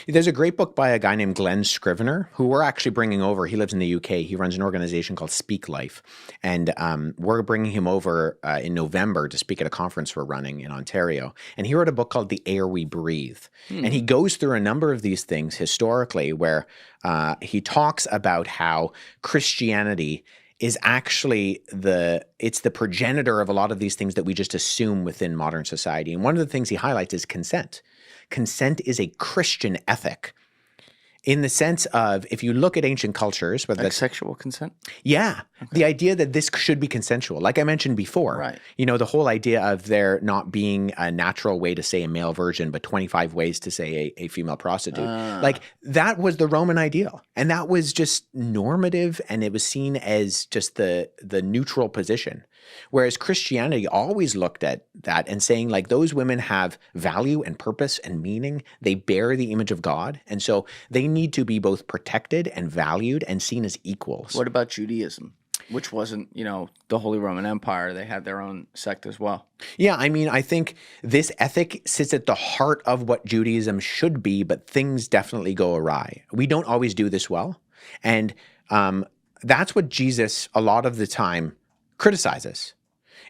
There's a great book by a guy named Glenn Scrivener, who we're actually bringing over. He lives in the UK. He runs an organization called Speak Life. And we're bringing him over in November to speak at a conference we're running in Ontario. And he wrote a book called The Air We Breathe. And he goes through a number of these things historically where he talks about how Christianity is actually it's the progenitor of a lot of these things that we just assume within modern society. And one of the things he highlights is consent. Consent is a Christian ethic in the sense of, if you look at ancient cultures, whether like sexual consent? Yeah. Okay. The idea that this should be consensual. Like I mentioned before, right. You know, the whole idea of there not being a natural way to say a male virgin, but 25 ways to say a female prostitute. Like that was the Roman ideal. And that was just normative, and it was seen as just the neutral position. Whereas Christianity always looked at that and saying, like, those women have value and purpose and meaning. They bear the image of God. And so they need to be both protected and valued and seen as equals. What about Judaism, which wasn't, you know, the Holy Roman Empire? They had their own sect as well. Yeah, I mean, I think this ethic sits at the heart of what Judaism should be, but things definitely go awry. We don't always do this well. And that's what Jesus, a lot of the time, criticizes,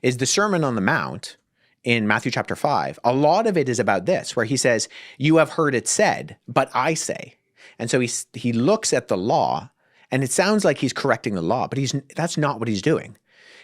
is the Sermon on the Mount in Matthew chapter 5. A lot of it is about this, where he says, you have heard it said, but I say. And so he looks at the law, and it sounds like he's correcting the law, but that's not what he's doing.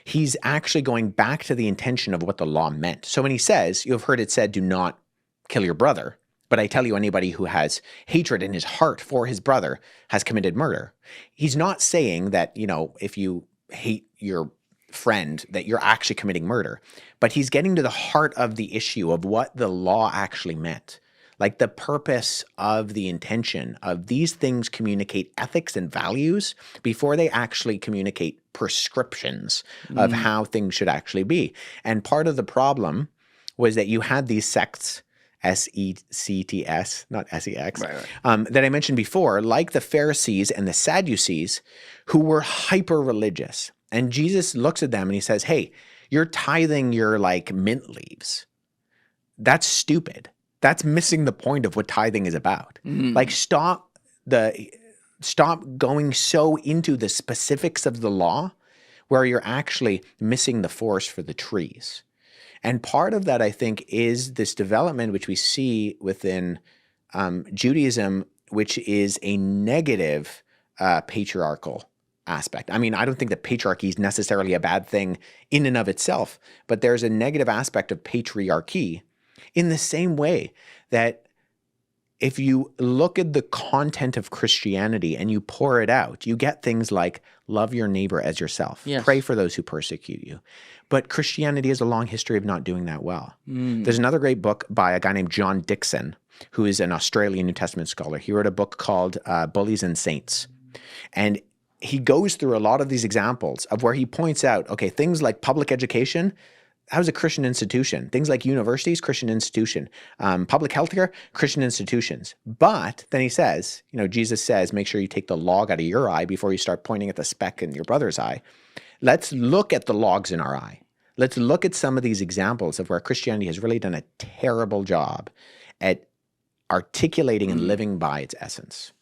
He's actually going back to the intention of what the law meant. So when he says, you have heard it said, do not kill your brother, but I tell you, anybody who has hatred in his heart for his brother has committed murder. He's not saying that, you know, if you hate your friend that you're actually committing murder, but he's getting to the heart of the issue of what the law actually meant. Like the purpose of the intention of these things communicate ethics and values before they actually communicate prescriptions of how things should actually be. And part of the problem was that you had these sects, S-E-C-T-S, not S-E-X, that I mentioned before, like the Pharisees and the Sadducees, who were hyper-religious. And Jesus looks at them and he says, hey, you're tithing your like mint leaves. That's stupid. That's missing the point of what tithing is about. Like stop going so into the specifics of the law where you're actually missing the forest for the trees. And part of that, I think, is this development which we see within Judaism, which is a negative patriarchal aspect. I mean, I don't think that patriarchy is necessarily a bad thing in and of itself, but there's a negative aspect of patriarchy in the same way that if you look at the content of Christianity and you pour it out, you get things like love your neighbor as yourself, pray for those who persecute you. But Christianity has a long history of not doing that well. There's another great book by a guy named John Dickson, who is an Australian New Testament scholar. He wrote a book called Bullies and Saints. And he goes through a lot of these examples of where he points out, okay, things like public education, that was a Christian institution. Things like universities, Christian institution. Public healthcare, Christian institutions. But then he says, you know, Jesus says, make sure you take the log out of your eye before you start pointing at the speck in your brother's eye. Let's look at the logs in our eye. Let's look at some of these examples of where Christianity has really done a terrible job at articulating and living by its essence.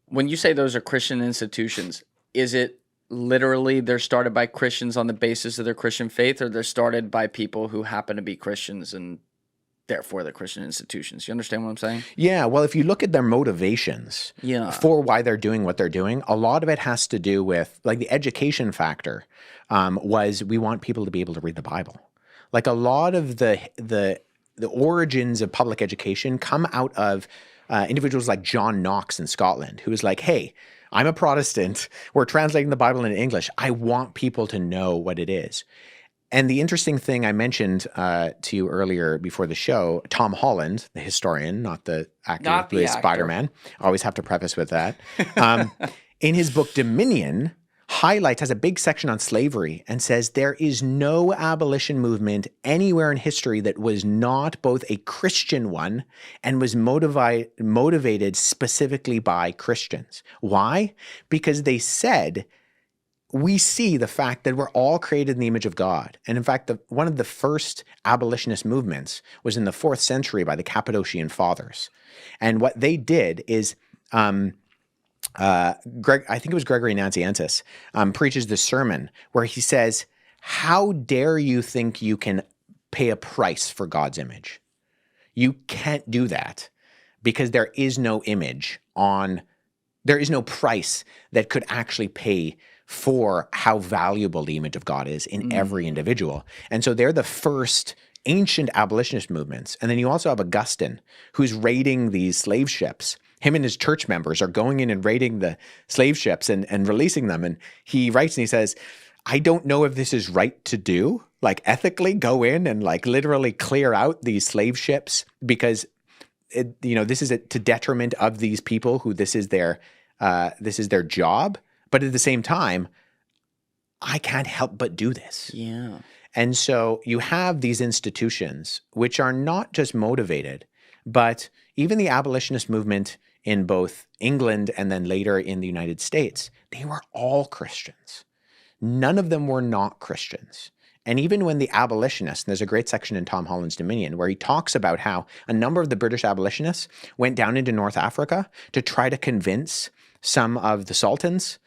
When you say those are Christian institutions, is it literally they're started by Christians on the basis of their Christian faith, or they're started by people who happen to be Christians and therefore they're Christian institutions? You understand what I'm saying? Yeah, well, if you look at their motivations for why they're doing what they're doing, a lot of it has to do with, like, the education factor was we want people to be able to read the Bible. Like a lot of the origins of public education come out of individuals like John Knox in Scotland, who was like, hey, I'm a Protestant. We're translating the Bible into English. I want people to know what it is. And the interesting thing I mentioned to you earlier before the show, Tom Holland, the historian, not the actor who is Spider-Man. I always have to preface with that. In his book Dominion, has a big section on slavery and says there is no abolition movement anywhere in history that was not both a Christian one and was motivated specifically by Christians. Why? Because they said we see the fact that we're all created in the image of God. And in fact, one of the first abolitionist movements was in the 4th century by the Cappadocian Fathers. And what they did is, I think it was Gregory Nazianzus, preaches this sermon where he says, how dare you think you can pay a price for God's image? You can't do that because there is no there is no price that could actually pay for how valuable the image of God is in every individual. And so they're the first ancient abolitionist movements. And then you also have Augustine, who's raiding these slave ships. Him and his church members are going in and raiding the slave ships and releasing them. And he writes and he says, I don't know if this is right to do, like ethically go in and like literally clear out these slave ships because this is to detriment of these people who this is their job. But at the same time, I can't help but do this. Yeah. And so you have these institutions which are not just motivated, but even the abolitionist movement in both England and then later in the United States, they were all Christians. None of them were not Christians. And even when the abolitionists, and there's a great section in Tom Holland's Dominion where he talks about how a number of the British abolitionists went down into North Africa to try to convince some of the sultans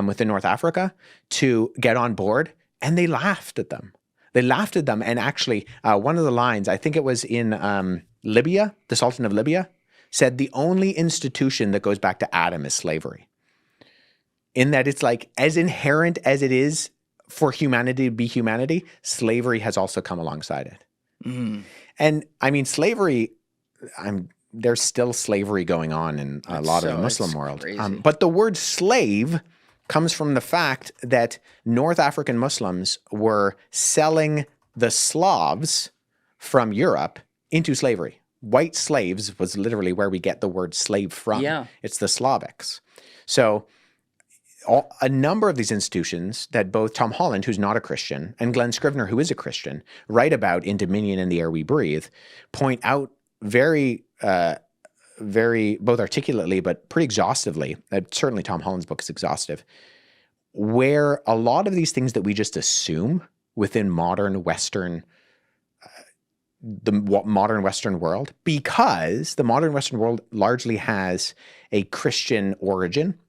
within North Africa to get on board, and they laughed at them. They laughed at them, and actually one of the lines, I think it was in Libya, the Sultan of Libya, said the only institution that goes back to Adam is slavery. In that it's like as inherent as it is for humanity to be humanity, slavery has also come alongside it. Mm. And I mean, slavery, there's still slavery going on in a lot of the Muslim world. But the word slave comes from the fact that North African Muslims were selling the Slavs from Europe into slavery. White slaves was literally where we get the word slave from. Yeah. It's the Slavics. So a number of these institutions that both Tom Holland, who's not a Christian, and Glenn Scrivener, who is a Christian, write about in Dominion and the Air We Breathe, point out very both articulately but pretty exhaustively, certainly Tom Holland's book is exhaustive, where a lot of these things that we just assume within modern Western world, because the modern Western world largely has a Christian origin,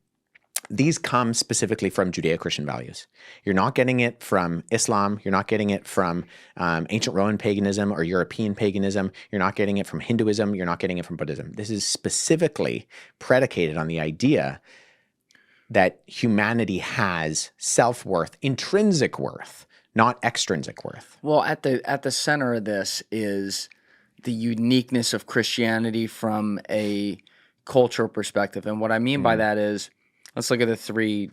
these come specifically from Judeo-Christian values. You're not getting it from Islam. You're not getting it from ancient Roman paganism or European paganism. You're not getting it from Hinduism. You're not getting it from Buddhism. This is specifically predicated on the idea that humanity has self-worth, intrinsic worth, not extrinsic worth. Well, at the center of this is the uniqueness of Christianity from a cultural perspective. And what I mean by that is, let's look at the three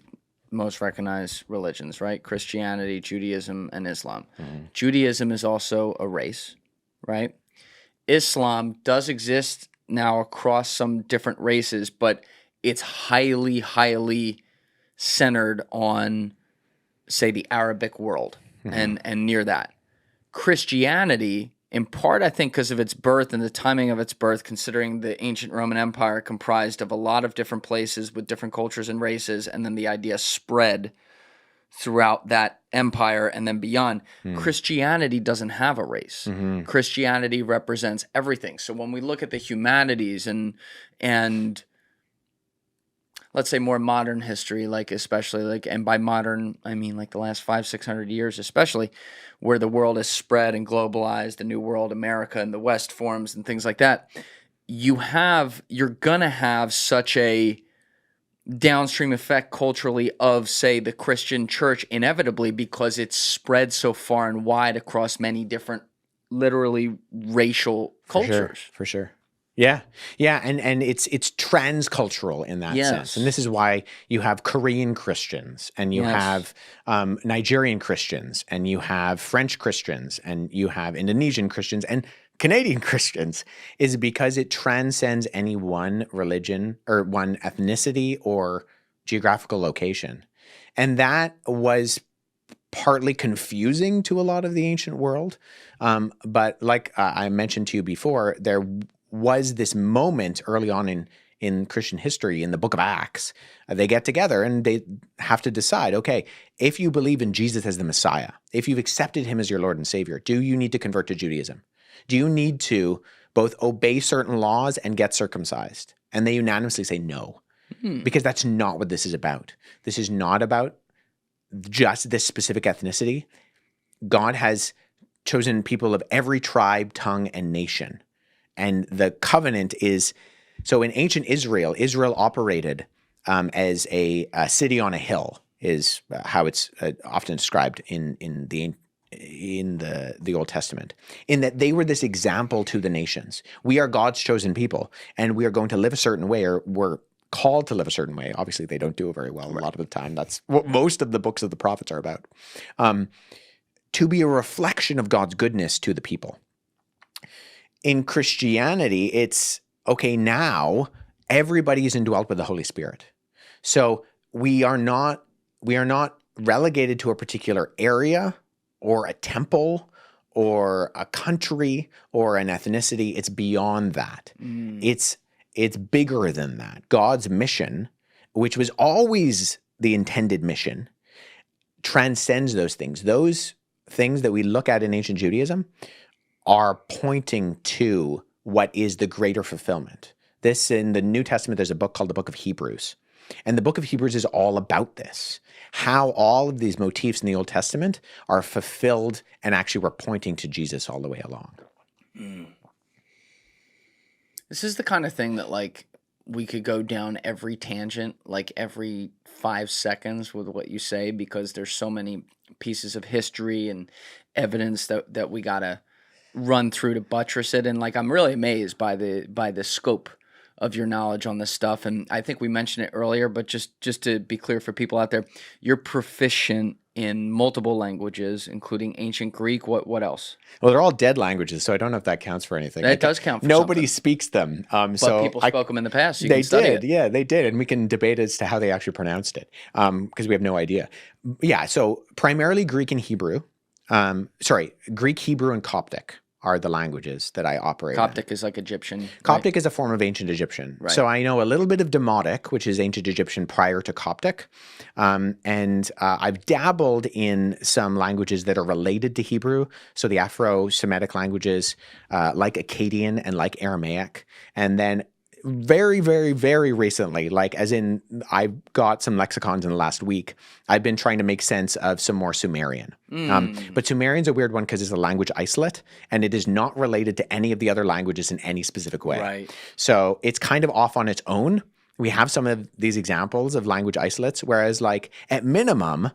most recognized religions, right? Christianity, Judaism, and Islam. Mm-hmm. Judaism is also a race, right? Islam does exist now across some different races, but it's highly, highly centered on, say, the Arabic world and near that. Christianity, in part, I think, because of its birth and the timing of its birth, considering the ancient Roman Empire comprised of a lot of different places with different cultures and races, and then the idea spread throughout that empire and then beyond. Christianity doesn't have a race. Christianity represents everything. So when we look at the humanities and let's say more modern history, like especially like, and by modern, I mean like the last 500-600 years, especially where the world is spread and globalized, the New World, America, and the West forms and things like that, you're gonna have such a downstream effect culturally of, say, the Christian church inevitably because it's spread so far and wide across many different, literally racial cultures. For sure. Yeah. And it's transcultural in that sense. And this is why you have Korean Christians and you have Nigerian Christians and you have French Christians and you have Indonesian Christians and Canadian Christians, is because it transcends any one religion or one ethnicity or geographical location. And that was partly confusing to a lot of the ancient world. But like I mentioned to you before, there was this moment early on in in Christian history, in the book of Acts. They get together and they have to decide, okay, if you believe in Jesus as the Messiah, if you've accepted him as your Lord and Savior, do you need to convert to Judaism? Do you need to both obey certain laws and get circumcised? And they unanimously say no, because that's not what this is about. This is not about just this specific ethnicity. God has chosen people of every tribe, tongue, and nation. And the covenant is, so in ancient Israel, Israel operated as a city on a hill, is how it's often described in the Old Testament, in that they were this example to the nations. We are God's chosen people, and we are going to live a certain way, or we're called to live a certain way. Obviously, they don't do it very well a lot of the time. That's what most of the books of the prophets are about. To be a reflection of God's goodness to the people. In Christianity, it's, okay, now everybody is indwelt with the Holy Spirit. So we are not relegated to a particular area or a temple or a country or an ethnicity. It's beyond that. It's bigger than that. God's mission, which was always the intended mission, transcends those things. Those things that we look at in ancient Judaism are pointing to what is the greater fulfillment. This, in the New Testament, there's a book called the Book of Hebrews. And the Book of Hebrews is all about this, how all of these motifs in the Old Testament are fulfilled and actually we're pointing to Jesus all the way along. This is the kind of thing that, like, we could go down every tangent, like every 5 seconds with what you say, because there's so many pieces of history and evidence that we gotta run through to buttress it. And like, I'm really amazed by the scope of your knowledge on this stuff. And I think we mentioned it earlier, but just to be clear for people out there, you're proficient in multiple languages, including ancient Greek. What else? Well, they're all dead languages, so I don't know if that counts for anything. That does count for Nobody something. speaks them. But so people spoke them in the past. So you they can study did, it. yeah, they did. And we can debate as to how they actually pronounced it, because we have no idea. Yeah, so primarily Greek and Hebrew. Greek, Hebrew, and Coptic are the languages that I operate in. Coptic is like Egyptian. Coptic is a form of ancient Egyptian. Right. So I know a little bit of Demotic, which is ancient Egyptian prior to Coptic. And I've dabbled in some languages that are related to Hebrew. So the Afro-Semitic languages like Akkadian and like Aramaic. And then very, very, very recently, like as in I've got some lexicons in the last week, I've been trying to make sense of some more Sumerian. But Sumerian's a weird one because it's a language isolate and it is not related to any of the other languages in any specific way. Right. So it's kind of off on its own. We have some of these examples of language isolates, whereas like at minimum,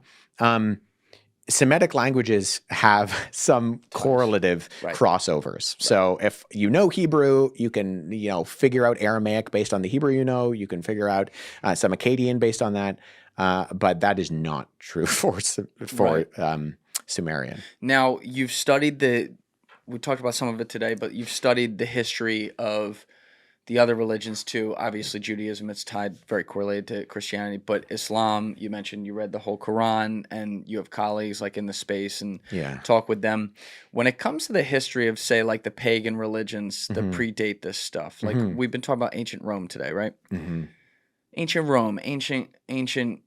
Semitic languages have some correlative crossovers. Right. So if you know Hebrew, you can figure out Aramaic based on the Hebrew you know. You can figure out some Akkadian based on that. But that is not true for Sumerian. Now, you've studied we talked about some of it today, but you've studied the history of the other religions too. Obviously, Judaism, it's tied, very correlated to Christianity, but Islam, you mentioned you read the whole Quran and you have colleagues like in the space and talk with them. When it comes to the history of, say, like the pagan religions that predate this stuff, like we've been talking about ancient Rome today, right? Ancient Rome, ancient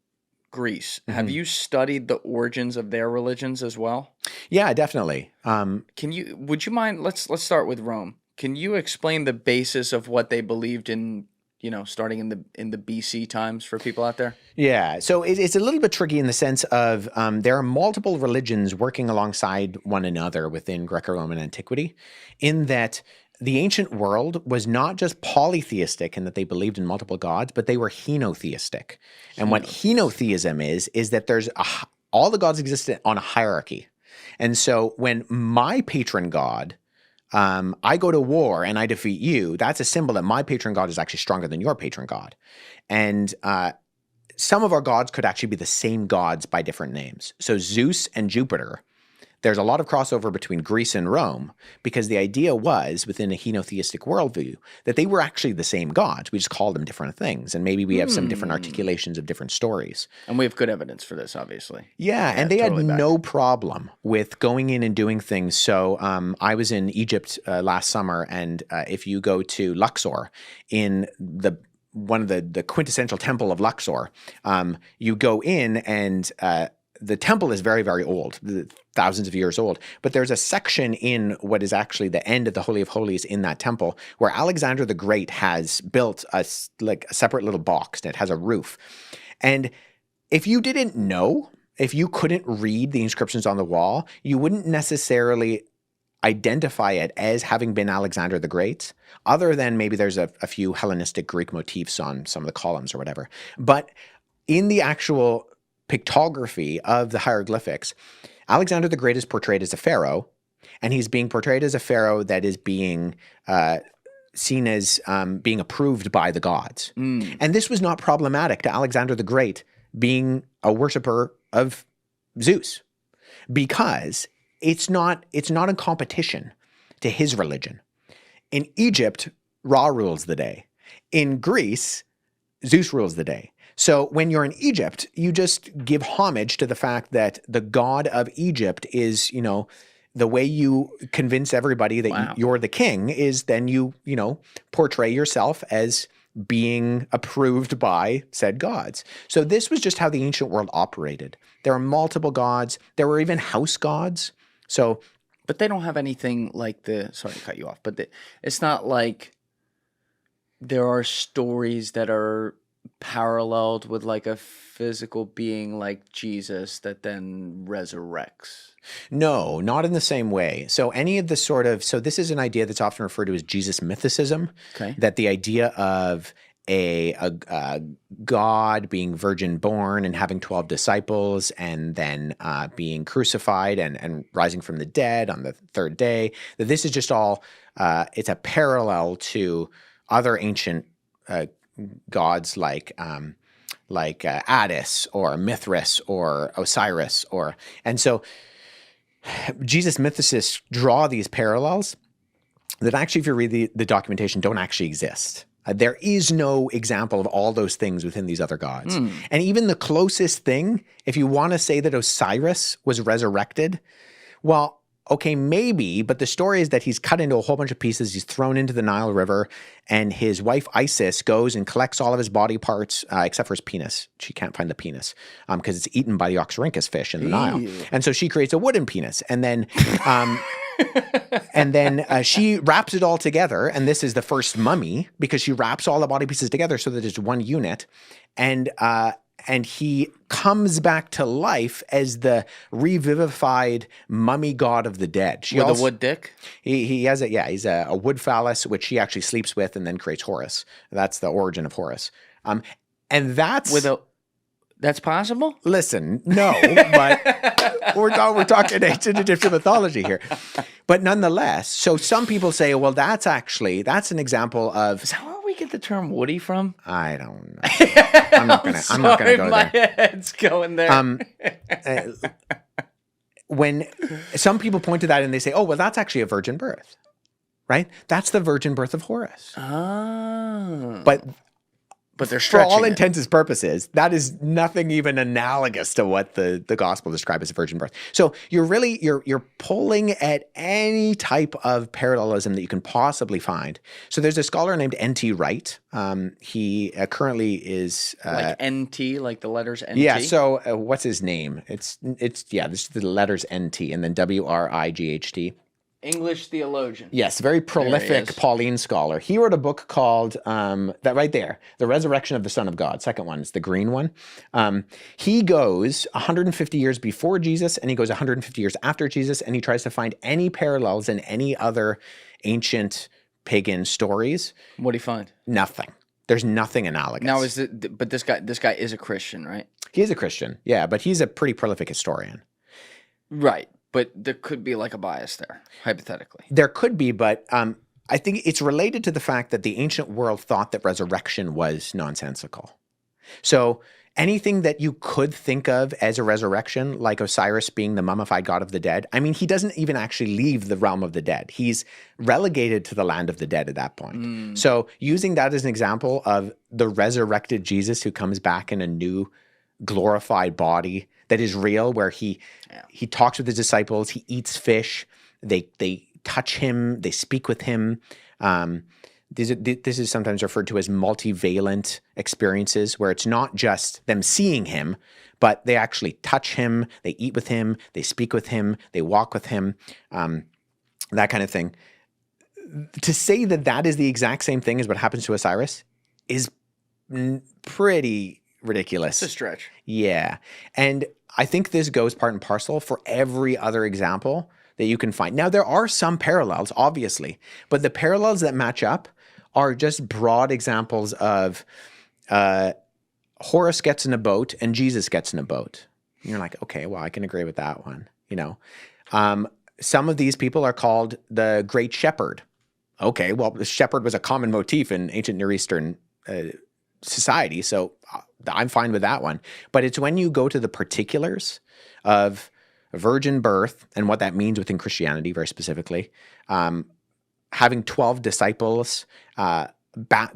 Greece. Have you studied the origins of their religions as well? Yeah, definitely. Would you mind, let's start with Rome. Can you explain the basis of what they believed in, starting in the BC times for people out there? Yeah, so it's a little bit tricky in the sense of there are multiple religions working alongside one another within Greco-Roman antiquity, in that the ancient world was not just polytheistic in that they believed in multiple gods, but they were henotheistic. And what henotheism is that there's all the gods existed on a hierarchy. And so when my patron god, I go to war and I defeat you, that's a symbol that my patron god is actually stronger than your patron god. And some of our gods could actually be the same gods by different names. So Zeus and Jupiter, there's a lot of crossover between Greece and Rome because the idea was, within a henotheistic worldview, that they were actually the same gods. We just called them different things. And maybe we have some different articulations of different stories. And we have good evidence for this, obviously. Yeah, and they totally had no problem with going in and doing things. So I was in Egypt last summer, and if you go to Luxor in the one of the quintessential temple of Luxor. You go in and the temple is very, very old, thousands of years old. But there's a section in what is actually the end of the Holy of Holies in that temple where Alexander the Great has built a separate little box that has a roof. And if you didn't know, if you couldn't read the inscriptions on the wall, you wouldn't necessarily identify it as having been Alexander the Great, other than maybe there's a few Hellenistic Greek motifs on some of the columns or whatever. But in the actual pictography of the hieroglyphics, Alexander the Great is portrayed as a pharaoh, and he's being portrayed as a pharaoh that is being seen as being approved by the gods. And this was not problematic to Alexander the Great being a worshiper of Zeus, because it's not in competition to his religion. In Egypt, Ra rules the day. In Greece, Zeus rules the day. So when you're in Egypt, you just give homage to the fact that the god of Egypt is, the way you convince everybody that you're the king is then you portray yourself as being approved by said gods. So this was just how the ancient world operated. There are multiple gods. There were even house gods. But they don't have anything like sorry to cut you off, but it's not like there are stories that are paralleled with like a physical being like Jesus that then resurrects. No, not in the same way. So any of the so this is an idea that's often referred to as Jesus mythicism, that the idea of a God being virgin born and having 12 disciples and then being crucified and rising from the dead on the third day, that this is just all, it's a parallel to other ancient gods like Attis or Mithras or Osiris and so Jesus mythicists draw these parallels that actually, if you read the documentation, don't actually exist. There is no example of all those things within these other gods. And even the closest thing, if you want to say that Osiris was resurrected, well, okay, maybe, but the story is that he's cut into a whole bunch of pieces. He's thrown into the Nile River, and his wife Isis goes and collects all of his body parts, except for his penis. She can't find the penis because it's eaten by the Oxyrhynchus fish in the Nile. And so she creates a wooden penis, and then she wraps it all together, and this is the first mummy because she wraps all the body pieces together so that it's one unit, and he comes back to life as the revivified mummy god of the dead. With a wood dick? He has he's a wood phallus, which he actually sleeps with and then creates Horus. That's the origin of Horus. And that's... That's possible? Listen, no, but we're talking ancient Egyptian mythology here. But nonetheless, so some people say, well, that's an example of... Is that where we get the term Woody from? I don't know. I'm not gonna go my there. head's going there. When some people point to that and they say, oh, well, that's actually a virgin birth, right? That's the virgin birth of Horus. Oh. But they're for stretching all it. intents and purposes, that is nothing even analogous to what the gospel describes as a virgin birth. So you're pulling at any type of parallelism that you can possibly find. So there's a scholar named N.T. Wright. He currently is like N.T., like the letters N.T.? Yeah. So what's his name? This is the letters N.T. and then W-R-I-G-H-T. English theologian. Yes, very prolific Pauline scholar. He wrote a book called, that right there, The Resurrection of the Son of God. Second one is the green one. He goes 150 years before Jesus and he goes 150 years after Jesus, and he tries to find any parallels in any other ancient pagan stories. What do you find? Nothing. There's nothing analogous. Now, but this guy is a Christian, right? He is a Christian, yeah, but he's a pretty prolific historian. Right. But there could be like a bias there, hypothetically. There could be, but I think it's related to the fact that the ancient world thought that resurrection was nonsensical. So anything that you could think of as a resurrection, like Osiris being the mummified god of the dead, I mean, he doesn't even actually leave the realm of the dead. He's relegated to the land of the dead at that point. So using that as an example of the resurrected Jesus who comes back in a new glorified body that is real, where he talks with his disciples, he eats fish, they touch him, they speak with him. This is sometimes referred to as multivalent experiences, where it's not just them seeing him, but they actually touch him, they eat with him, they speak with him, they walk with him, that kind of thing. To say that that is the exact same thing as what happens to Osiris is pretty ridiculous. It's a stretch. Yeah. And I think this goes part and parcel for every other example that you can find. Now, there are some parallels, obviously, but the parallels that match up are just broad examples of Horus gets in a boat and Jesus gets in a boat. And you're like, okay, well, I can agree with that one. Some of these people are called the Great Shepherd. Okay, well, the shepherd was a common motif in ancient Near Eastern society, so I'm fine with that one. But it's when you go to the particulars of virgin birth and what that means within Christianity, very specifically, having 12 disciples,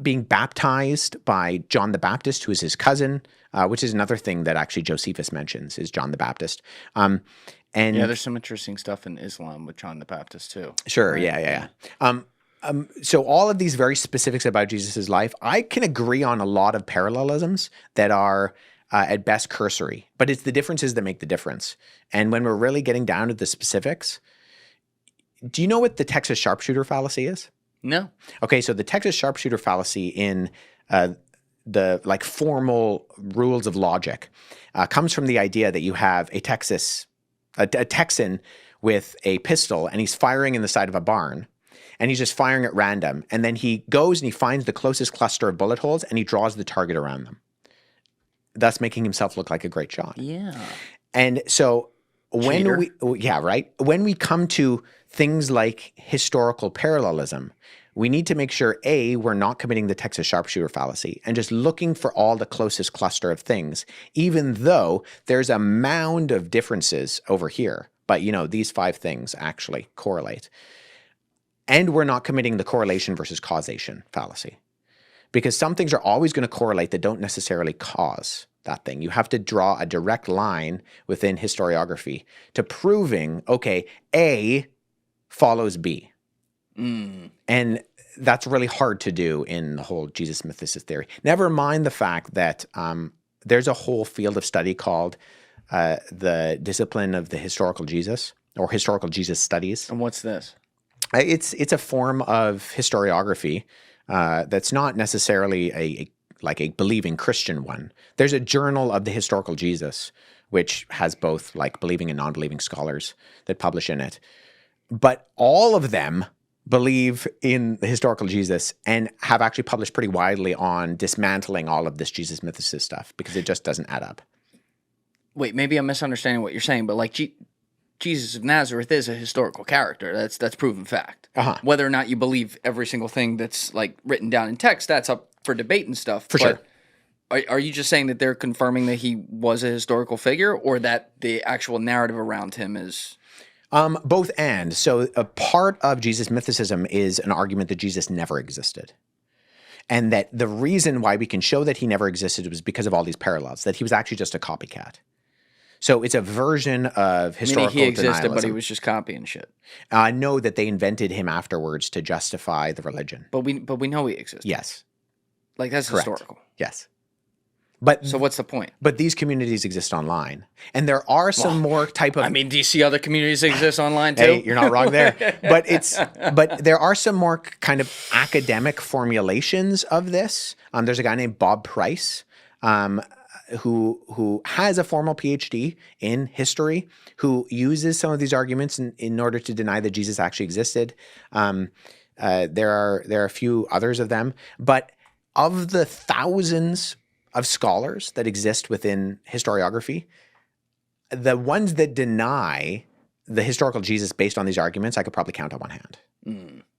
being baptized by John the Baptist, who is his cousin, which is another thing that actually Josephus mentions, is John the Baptist. And yeah, there's some interesting stuff in Islam with John the Baptist too. Sure, right? Yeah. So all of these very specifics about Jesus' life, I can agree on a lot of parallelisms that are at best cursory, but it's the differences that make the difference. And when we're really getting down to the specifics, do you know what the Texas Sharpshooter fallacy is? No. Okay, so the Texas Sharpshooter fallacy in the formal rules of logic comes from the idea that you have a Texan with a pistol, and he's firing in the side of a barn. And he's just firing at random. And then he goes and he finds the closest cluster of bullet holes and he draws the target around them, thus making himself look like a great shot. Yeah. And so when we come to things like historical parallelism, we need to make sure, A, we're not committing the Texas Sharpshooter fallacy and just looking for all the closest cluster of things, even though there's a mound of differences over here. But, these 5 things actually correlate. And we're not committing the correlation versus causation fallacy, because some things are always going to correlate that don't necessarily cause that thing. You have to draw a direct line within historiography to proving, okay, A follows B. And that's really hard to do in the whole Jesus mythicist theory. Never mind the fact that there's a whole field of study called the discipline of the historical Jesus, or historical Jesus studies. And what's this? It's a form of historiography that's not necessarily a believing Christian one. There's a journal of the historical Jesus, which has both believing and non-believing scholars that publish in it. But all of them believe in the historical Jesus and have actually published pretty widely on dismantling all of this Jesus mythicist stuff, because it just doesn't add up. Wait, maybe I'm misunderstanding what you're saying, but Jesus of Nazareth is a historical character. That's proven fact. Whether or not you believe every single thing that's written down in text, that's up for debate and stuff. For sure. Are you just saying that they're confirming that he was a historical figure, or that the actual narrative around him is? Both and. So a part of Jesus mythicism is an argument that Jesus never existed. And that the reason why we can show that he never existed was because of all these parallels, that he was actually just a copycat. So it's a version of historical Meaning he existed, denialism. but he was just copying shit. No, that they invented him afterwards to justify the religion. But we know he existed. Yes. That's Correct. historical. Yes. So what's the point? But these communities exist online. And there are some more type of... I mean, do you see other communities that exist online too? Hey, you're not wrong there. But there are some more kind of academic formulations of this. There's a guy named Bob Price, who has a formal PhD in history, who uses some of these arguments in order to deny that Jesus actually existed. There are a few others of them, but of the thousands of scholars that exist within historiography, the ones that deny the historical Jesus based on these arguments, I could probably count on one hand.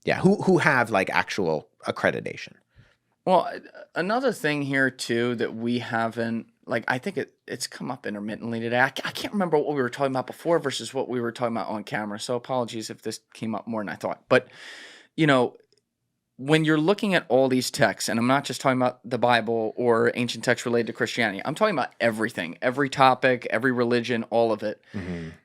Yeah, who have actual accreditation. Well, another thing here too that we haven't, I think it's come up intermittently today. I can't remember what we were talking about before versus what we were talking about on camera. So apologies if this came up more than I thought. But, when you're looking at all these texts, and I'm not just talking about the Bible or ancient texts related to Christianity, I'm talking about everything, every topic, every religion, all of it.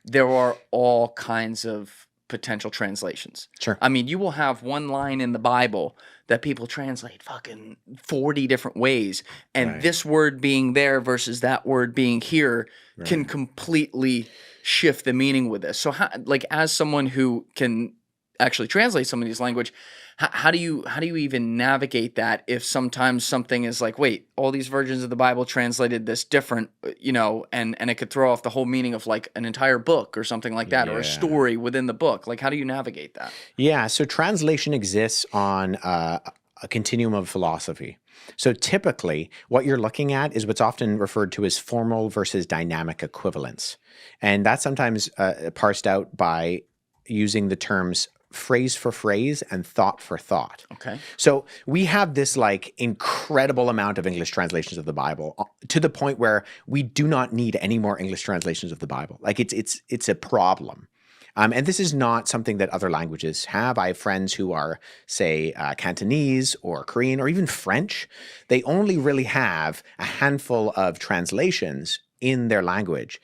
There are all kinds of potential translations. Sure. I mean, you will have one line in the Bible that people translate fucking 40 different ways, and Right. this word being there versus that word being here can completely shift the meaning with this. So, how, like, as someone who can actually translate some of these language, how do you even navigate that if sometimes something is like, wait, all these versions of the Bible translated this different, you know, and it could throw off the whole meaning of like an entire book or something like that, or a story within the book. Like, how do you navigate that? Yeah, so translation exists on a continuum of philosophy. So typically, what you're looking at is what's often referred to as formal versus dynamic equivalence. And that's sometimes parsed out by using the terms phrase for phrase and thought for thought. Okay. So we have this like incredible amount of English translations of the Bible to the point where we do not need any more English translations of the Bible. Like it's a problem. And this is not something that other languages have. I have friends who are, say, Cantonese or Korean or even French. They only really have a handful of translations in their language.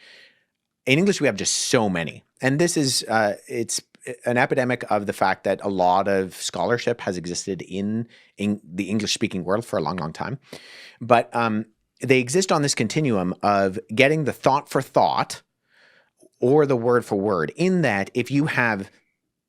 In English, we have just so many. And this is, it's an epidemic of the fact that a lot of scholarship has existed in the English-speaking world for a long, long time. But they exist on this continuum of getting the thought for thought or the word for word, in that if you have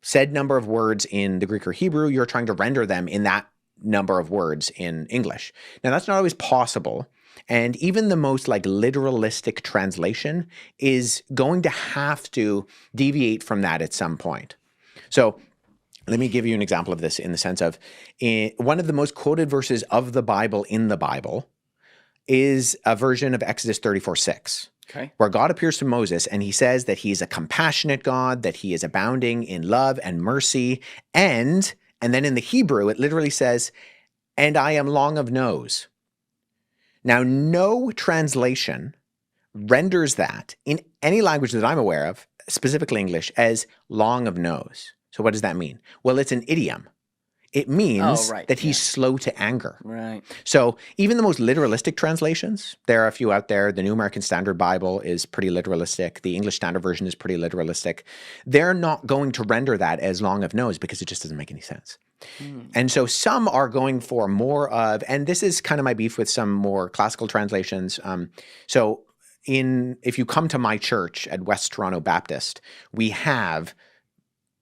said number of words in the Greek or Hebrew, you're trying to render them in that number of words in English. Now, that's not always possible. And even the most like literalistic translation is going to have to deviate from that at some point. So let me give you an example of this in the sense of one of the most quoted verses of the Bible in the Bible is a version of Exodus 34:6. Okay. Where God appears to Moses and he says that he's a compassionate God, that he is abounding in love and mercy. And then in the Hebrew, it literally says, and I am long of nose. Now, no translation renders that in any language that I'm aware of, specifically English, as long of nose. So what does that mean? Well, it's an idiom. It means that he's slow to anger. Right. So even the most literalistic translations, there are a few out there. The New American Standard Bible is pretty literalistic. The English Standard Version is pretty literalistic. They're not going to render that as long of nose because it just doesn't make any sense. And so some are going for more of, and this is kind of my beef with some more classical translations. So if you come to my church at West Toronto Baptist, we have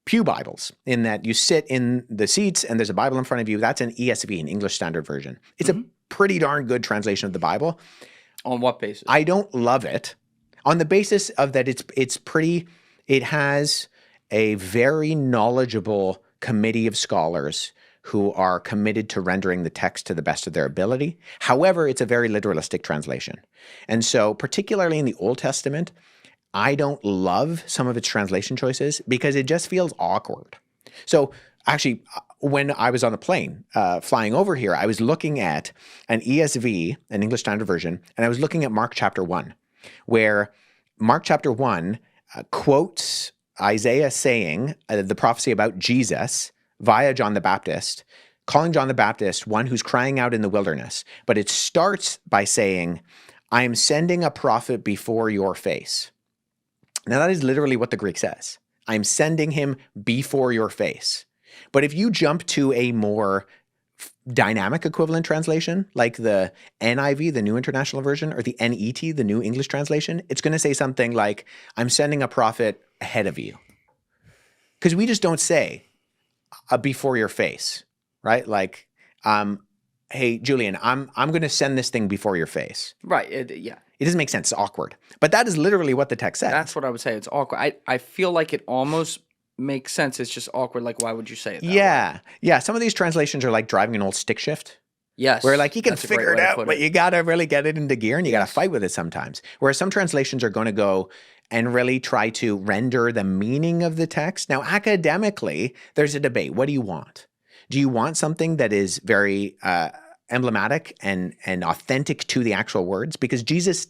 pew Bibles, in that you sit in the seats and there's a Bible in front of you. That's an ESV, an English Standard Version. It's a pretty darn good translation of the Bible. On what basis? I don't love it on the basis of that it has a very knowledgeable committee of scholars who are committed to rendering the text to the best of their ability. However, it's a very literalistic translation. And so particularly in the Old Testament, I don't love some of its translation choices because it just feels awkward. So actually, when I was on the plane flying over here, I was looking at an ESV, an English Standard Version, and I was looking at Mark chapter 1, where Mark chapter 1 quotes Isaiah saying the prophecy about Jesus via John the Baptist, calling John the Baptist one who's crying out in the wilderness. But it starts by saying, I am sending a prophet before your face. Now, that is literally what the Greek says. I'm sending him before your face. But if you jump to a more dynamic equivalent translation, like the NIV, the New International Version, or the NET, the New English Translation, it's going to say something like, I'm sending a prophet ahead of you. Because we just don't say before your face, right? Like, hey, Julian, I'm going to send this thing before your face. Right. Yeah. It doesn't make sense. It's awkward. But that is literally what the text says. That's what I would say. It's awkward. I feel like it almost makes sense. It's just awkward. Like, why would you say it that way? Yeah. Some of these translations are like driving an old stick shift. Yes. Where like you can figure it out, but you got to really get it into gear and you got to fight with it sometimes. Whereas some translations are going to go and really try to render the meaning of the text. Now, academically, there's a debate. What do you want? Do you want something that is very emblematic and authentic to the actual words? Because Jesus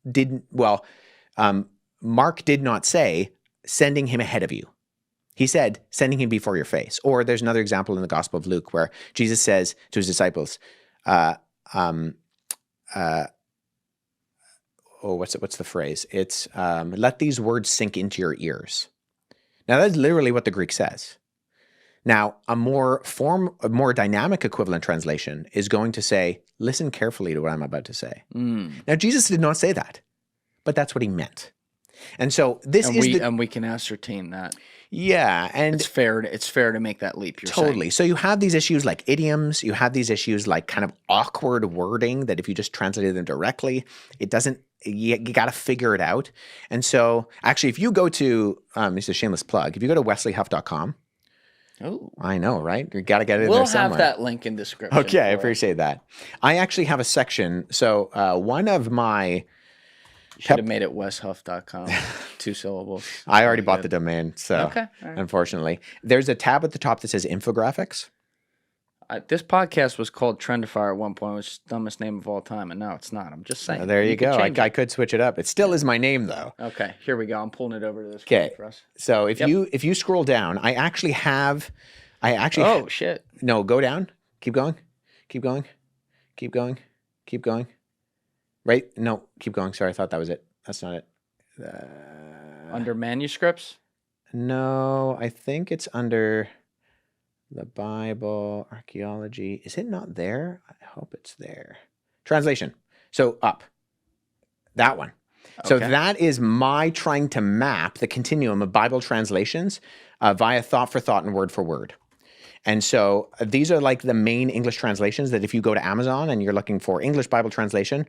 didn't, Mark did not say sending him ahead of you. He said sending him before your face. Or there's another example in the Gospel of Luke where Jesus says to his disciples, what's the phrase? It's let these words sink into your ears. Now, that's literally what the Greek says. Now, a more dynamic equivalent translation is going to say, listen carefully to what I'm about to say. Now, Jesus did not say that, but that's what he meant. And so and we can ascertain that. Yeah, and it's fair to make that leap. You're totally. saying. So you have these issues like idioms. You have these issues like kind of awkward wording that if you just translated them directly, it doesn't. You got to figure it out. And so, actually, if you go to it's a shameless plug. If you go to wesleyhuff.com. Oh, I know, right? You got to get it in we'll there somewhere. have that link in description. Okay, I appreciate that. I actually have a section. So one of my should have made it weshuff.com. 2 syllables. I already bought the domain, so okay. Right. Unfortunately. There's a tab at the top that says infographics. This podcast was called Trendify at one point, which is the dumbest name of all time, and now it's not. I'm just saying. There you go. I could switch it up. It still is my name, though. Okay, here we go. I'm pulling it over to this screen for us. So if you scroll down, I actually Oh, shit. No, go down. Keep going. Keep going. Keep going. Keep going. Right? No, keep going. Sorry, I thought that was it. That's not it. Under manuscripts? No, I think it's under the Bible, archaeology. Is it not there? I hope it's there. Translation. So up. That one. Okay. So that is my trying to map the continuum of Bible translations via thought for thought and word for word. And so these are like the main English translations that if you go to Amazon and you're looking for English Bible translation,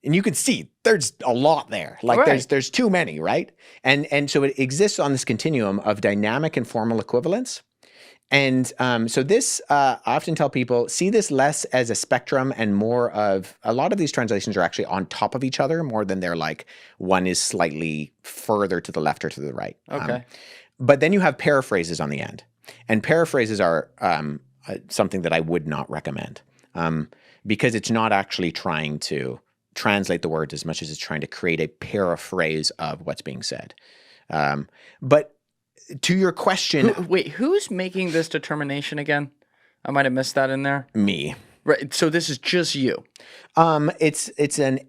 and you can see there's a lot there. Like there's too many, right? And so it exists on this continuum of dynamic and formal equivalence. And so this, I often tell people, see this less as a spectrum and more of, a lot of these translations are actually on top of each other more than they're like, one is slightly further to the left or to the right. Okay. But then you have paraphrases on the end. And paraphrases are something that I would not recommend because it's not actually trying to translate the words as much as it's trying to create a paraphrase of what's being said. But to your question... who's making this determination again? I might have missed that in there. Me. Right. So this is just you. It's an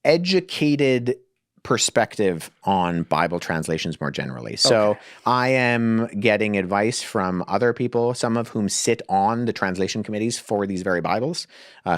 educated perspective on Bible translations more generally. So I am getting advice from other people, some of whom sit on the translation committees for these very Bibles,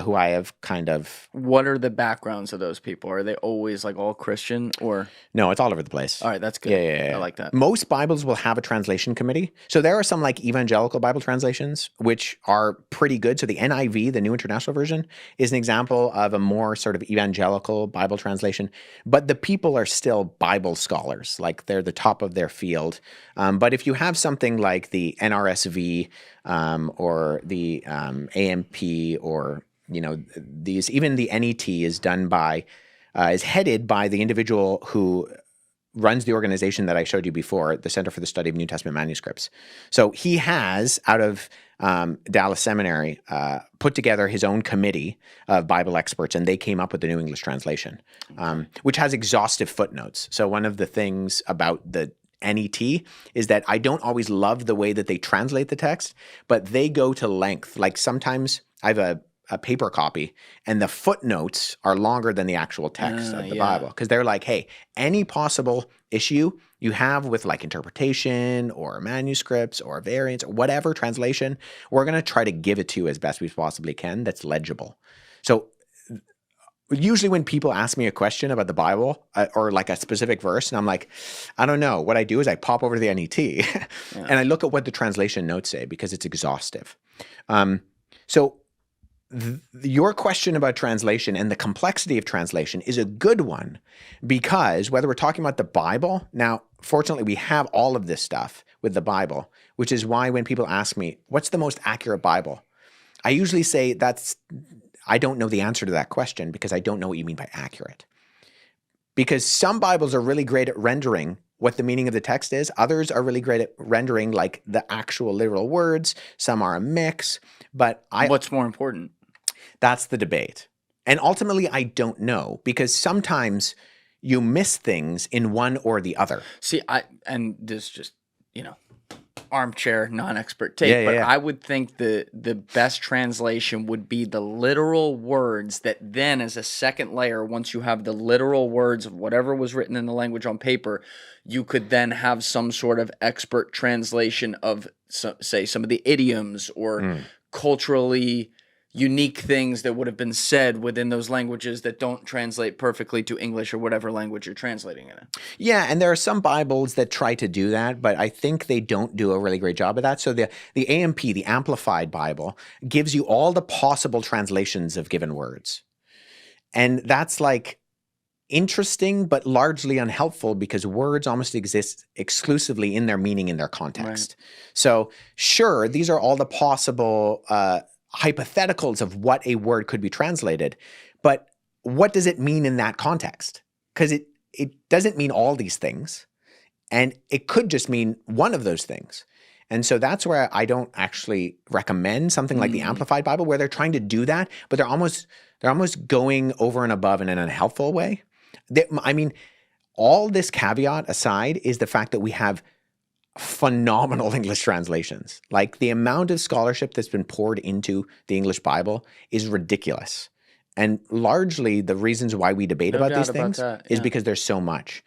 who I have kind of... What are the backgrounds of those people? Are they always like all Christian or... No, it's all over the place. All right, that's good. Yeah. I like that. Most Bibles will have a translation committee. So there are some like evangelical Bible translations, which are pretty good. So the NIV, the New International Version, is an example of a more sort of evangelical Bible translation. But the people are still Bible scholars, like they're the top of their field. But if you have something like the NRSV or the AMP or, even the NET is done by, is headed by the individual who runs the organization that I showed you before, the Center for the Study of New Testament Manuscripts. So he has, out of Dallas Seminary, put together his own committee of Bible experts, and they came up with the New English Translation, which has exhaustive footnotes. So one of the things about the NET is that I don't always love the way that they translate the text, but they go to length. Like sometimes I have a paper copy and the footnotes are longer than the actual text of the Bible, because they're like, hey, any possible issue you have with like interpretation or manuscripts or variants or whatever translation, we're going to try to give it to you as best we possibly can that's legible. So usually when people ask me a question about the Bible or like a specific verse, and I'm like, I don't know, what I do is I pop over to the NET and I look at what the translation notes say because it's exhaustive. Your question about translation and the complexity of translation is a good one, because whether we're talking about the Bible, now, fortunately, we have all of this stuff with the Bible, which is why when people ask me, what's the most accurate Bible? I usually say I don't know the answer to that question because I don't know what you mean by accurate. Because some Bibles are really great at rendering what the meaning of the text is. Others are really great at rendering like the actual literal words. Some are a mix, but what's more important? That's the debate. And ultimately, I don't know, because sometimes you miss things in one or the other. See, and this just, armchair non-expert take, Yeah, but yeah. I would think the best translation would be the literal words that then as a second layer, once you have the literal words of whatever was written in the language on paper, you could then have some sort of expert translation of, say, some of the idioms or culturally unique things that would have been said within those languages that don't translate perfectly to English or whatever language you're translating it in. Yeah, and there are some Bibles that try to do that, but I think they don't do a really great job of that. So the AMP, the Amplified Bible, gives you all the possible translations of given words. And that's like interesting, but largely unhelpful because words almost exist exclusively in their meaning in their context. So sure, these are all the possible hypotheticals of what a word could be translated, but what does it mean in that context? Because it doesn't mean all these things, and it could just mean one of those things. And so that's where I don't actually recommend something like the Amplified Bible, where they're trying to do that, but they're almost going over and above in an unhelpful way. I mean, all this caveat aside is the fact that we have phenomenal English translations. Like the amount of scholarship that's been poured into the English Bible is ridiculous. And largely the reasons why we debate about these things is because there's so much.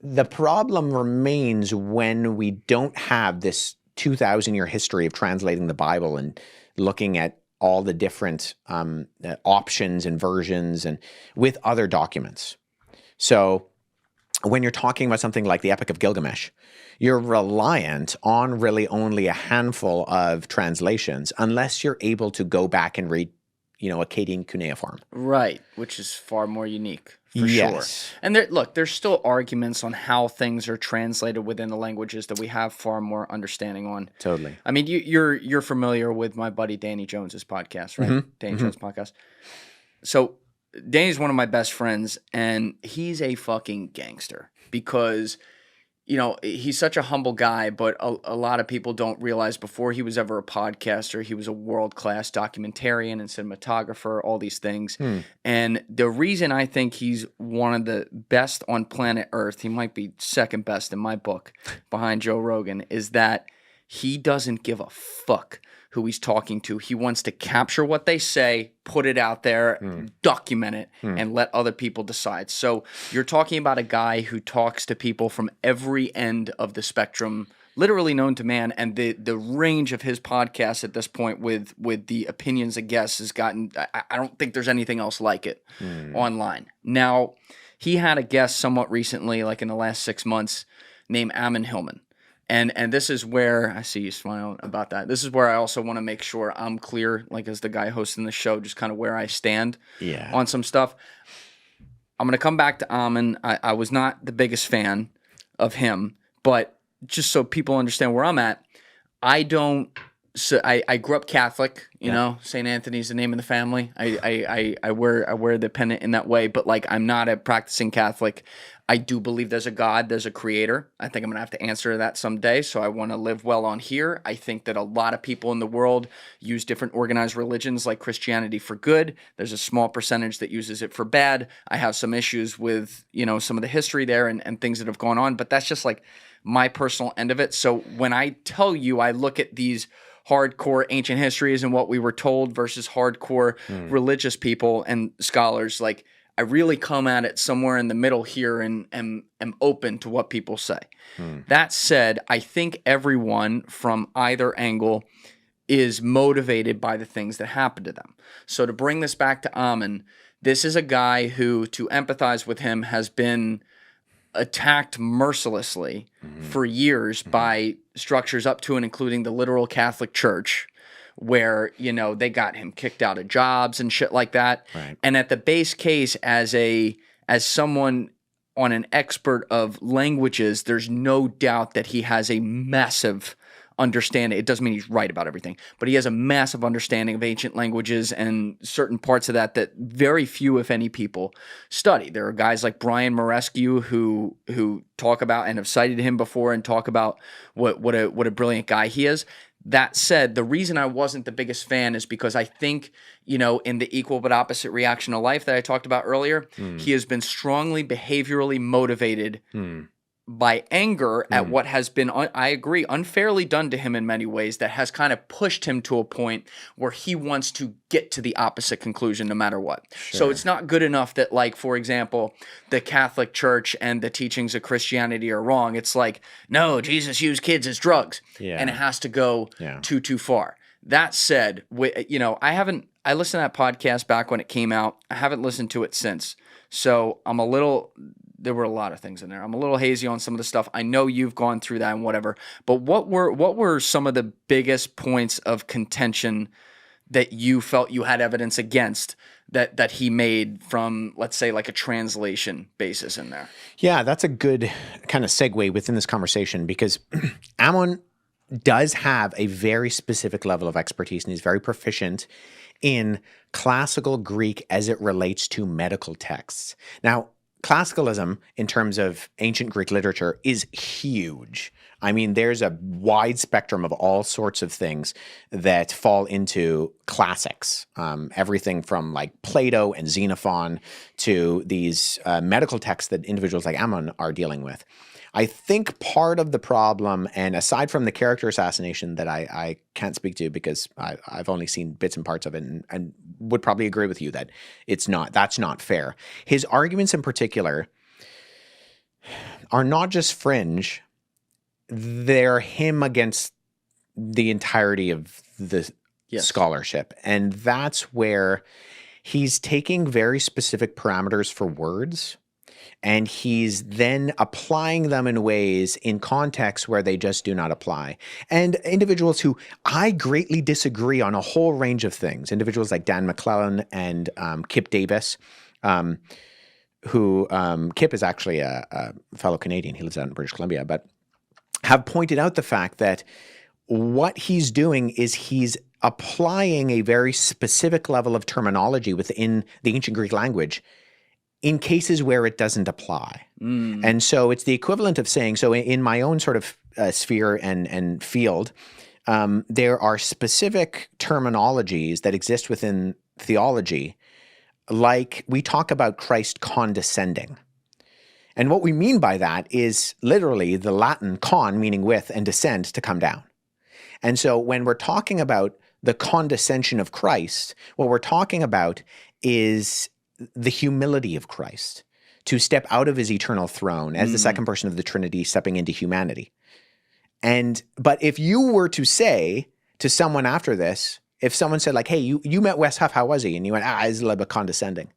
The problem remains when we don't have this 2,000-year history of translating the Bible and looking at all the different options and versions and with other documents. So when you're talking about something like the Epic of Gilgamesh, you're reliant on really only a handful of translations unless you're able to go back and read, Akkadian cuneiform. Right, which is far more unique, for sure. And there's still arguments on how things are translated within the languages that we have far more understanding on. Totally. I mean, you're familiar with my buddy Danny Jones's podcast, right? Danny Jones podcast. So Danny's one of my best friends, and he's a fucking gangster because, he's such a humble guy, but a lot of people don't realize before he was ever a podcaster, he was a world-class documentarian and cinematographer, all these things. And the reason I think he's one of the best on planet Earth, he might be second best in my book behind Joe Rogan, is that he doesn't give a fuck who he's talking to. He wants to capture what they say, put it out there, document it, and let other people decide. So you're talking about a guy who talks to people from every end of the spectrum, literally known to man, and the range of his podcast at this point with the opinions of guests has gotten, I don't think there's anything else like it online. Now, he had a guest somewhat recently, like in the last 6 months, named Ammon Hillman. And this is where, I see you smiling about that, this is where I also want to make sure I'm clear, like as the guy hosting the show, just kind of where I stand on some stuff. I'm going to come back to Ammon. I was not the biggest fan of him, but just so people understand where I'm at, I grew up Catholic, you know, St. Anthony's the name of the family. I wear the pennant in that way, but like I'm not a practicing Catholic. I do believe there's a God, there's a creator. I think I'm going to have to answer that someday, so I want to live well on here. I think that a lot of people in the world use different organized religions like Christianity for good. There's a small percentage that uses it for bad. I have some issues with, some of the history there and things that have gone on, but that's just like my personal end of it. So when I tell you I look at these hardcore ancient histories and what we were told versus hardcore religious people and scholars, like I really come at it somewhere in the middle here and am open to what people say. That said, I think everyone from either angle is motivated by the things that happen to them. So to bring this back to Ammon, this is a guy who, to empathize with him, has been attacked mercilessly for years by structures up to and including the literal Catholic Church, where, they got him kicked out of jobs and shit like that. Right. And at the base case, as someone on an expert of languages, there's no doubt that he has a massive understanding. It doesn't mean he's right about everything, but he has a massive understanding of ancient languages and certain parts of that very few, if any, people study. There are guys like Brian Marescu who talk about and have cited him before and talk about what a brilliant guy he is. That said, the reason I wasn't the biggest fan is because I think, in the equal but opposite reaction to life that I talked about earlier, he has been strongly behaviorally motivated by anger at what has been, I agree, unfairly done to him in many ways, that has kind of pushed him to a point where he wants to get to the opposite conclusion no matter what. So it's not good enough that, like, for example, the Catholic Church and the teachings of Christianity are wrong. It's like, no, Jesus used kids as drugs, and it has to go too far. That said, I listened to that podcast back when it came out. I haven't listened to it since. So there were a lot of things in there. I'm a little hazy on some of the stuff. I know you've gone through that and whatever, but what were some of the biggest points of contention that you felt you had evidence against that he made from, let's say, like a translation basis in there? Yeah, that's a good kind of segue within this conversation, because Ammon does have a very specific level of expertise, and he's very proficient in classical Greek as it relates to medical texts. Now, classicalism, in terms of ancient Greek literature, is huge. I mean, there's a wide spectrum of all sorts of things that fall into classics. Everything from like Plato and Xenophon to these medical texts that individuals like Ammon are dealing with. I think part of the problem, and aside from the character assassination that I can't speak to because I've only seen bits and parts of it, and would probably agree with you that that's not fair. His arguments in particular are not just fringe, they're him against the entirety of the scholarship. And that's where he's taking very specific parameters for words, and he's then applying them in ways in contexts where they just do not apply. And individuals who I greatly disagree on a whole range of things, individuals like Dan McClellan and Kip Davis, who Kip is actually a fellow Canadian. He lives out in British Columbia, but have pointed out the fact that what he's doing is he's applying a very specific level of terminology within the ancient Greek language in cases where it doesn't apply. And so it's the equivalent of saying, so in my own sort of sphere and field, there are specific terminologies that exist within theology, like we talk about Christ condescending. And what we mean by that is literally the Latin con, meaning with, and descend, to come down. And so when we're talking about the condescension of Christ, what we're talking about is the humility of Christ, to step out of his eternal throne as the second person of the Trinity, stepping into humanity. But if you were to say to someone after this, if someone said like, hey, you met Wes Huff, how was he? And you went, he's a little bit condescending.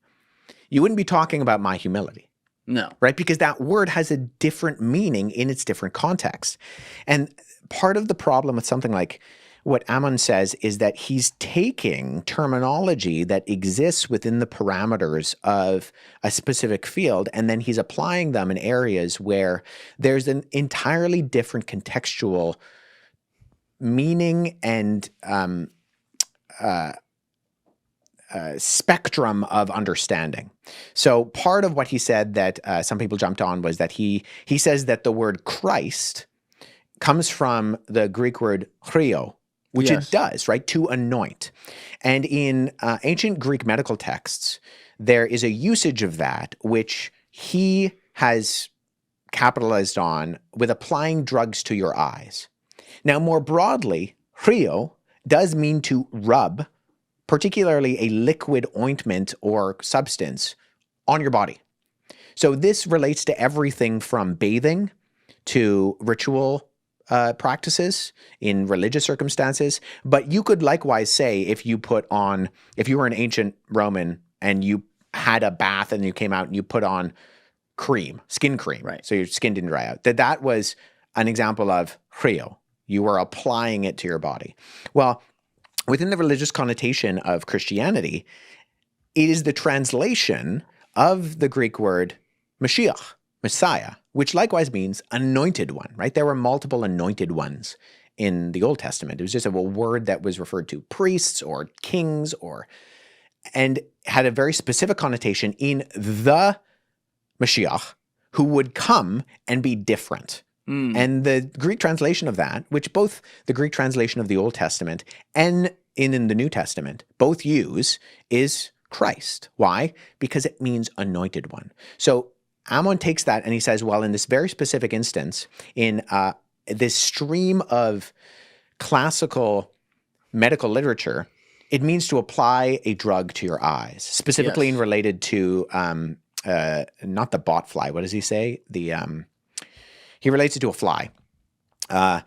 You wouldn't be talking about my humility. No. Right? Because that word has a different meaning in its different context. And part of the problem with something like what Ammon says is that he's taking terminology that exists within the parameters of a specific field, and then he's applying them in areas where there's an entirely different contextual meaning and spectrum of understanding. So part of what he said that some people jumped on was that he says that the word Christ comes from the Greek word chrio, which it does, right? To anoint. And in ancient Greek medical texts, there is a usage of that, which he has capitalized on with applying drugs to your eyes. Now, more broadly, chrio does mean to rub, particularly a liquid ointment or substance, on your body. So this relates to everything from bathing to ritual practices in religious circumstances. But you could likewise say if you were an ancient Roman and you had a bath and you came out and you put on skin cream, right? So your skin didn't dry out, that was an example of chrio. You were applying it to your body. Well, within the religious connotation of Christianity, it is the translation of the Greek word Mashiach, Messiah, which likewise means anointed one, right? There were multiple anointed ones in the Old Testament. It was just a word that was referred to priests or kings and had a very specific connotation in the Mashiach, who would come and be different. And the Greek translation of that, which both the Greek translation of the Old Testament and in the New Testament both use, is Christ. Why? Because it means anointed one. So Ammon takes that and he says, well, in this very specific instance, in this stream of classical medical literature, it means to apply a drug to your eyes, specifically in related to not the bot fly. What does he say? He relates it to a fly. And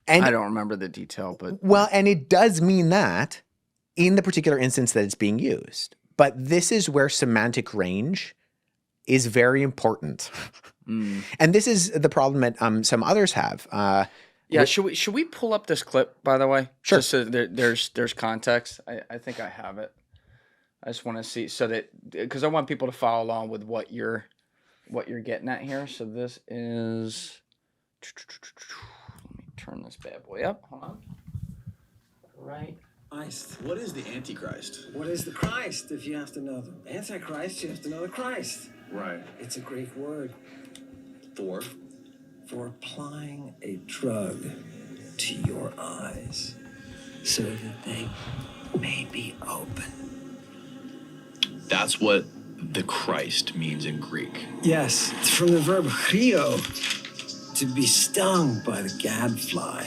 I don't remember the detail, but well, and it does mean that in the particular instance that it's being used. But this is where semantic range is very important. And this is the problem that some others have. Yeah, should we pull up this clip, by the way? Sure. Just so there's context. I think I have it. I just want to see so that because I want people to follow along with what you're getting at here. So this is. Let me turn this bad boy up. Hold on. Right. Christ. What is the Antichrist? What is the Christ? If you have to know the Antichrist, you have to know the Christ. Right. It's a Greek word For applying a drug to your eyes so that they may be open. That's what the Christ means in Greek. Yes, it's from the verb chrio, to be stung by the gadfly.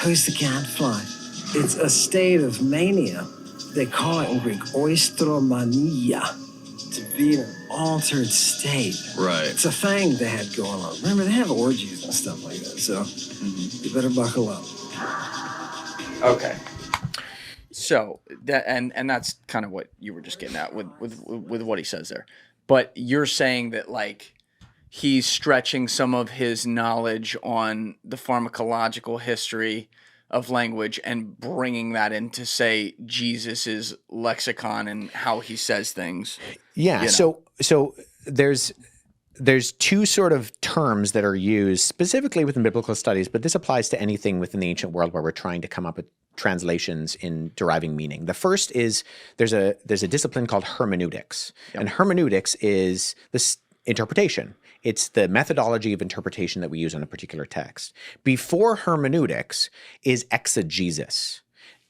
Who's the gadfly? It's a state of mania. They call it in Greek oistromania, to be in an altered state. Right. It's a thing they had going on. Remember, they have orgies and stuff like that, so you better buckle up. Okay. So that and that's kind of what you were just getting at with what he says there. But you're saying that like he's stretching some of his knowledge on the pharmacological history of language and bringing that into, say, Jesus's lexicon and how he says things. Yeah. You know? So there's two sort of terms that are used specifically within biblical studies, but this applies to anything within the ancient world where we're trying to come up with translations in deriving meaning. The first is there's a discipline called hermeneutics, and hermeneutics is this interpretation. It's the methodology of interpretation that we use on a particular text. Before hermeneutics is exegesis.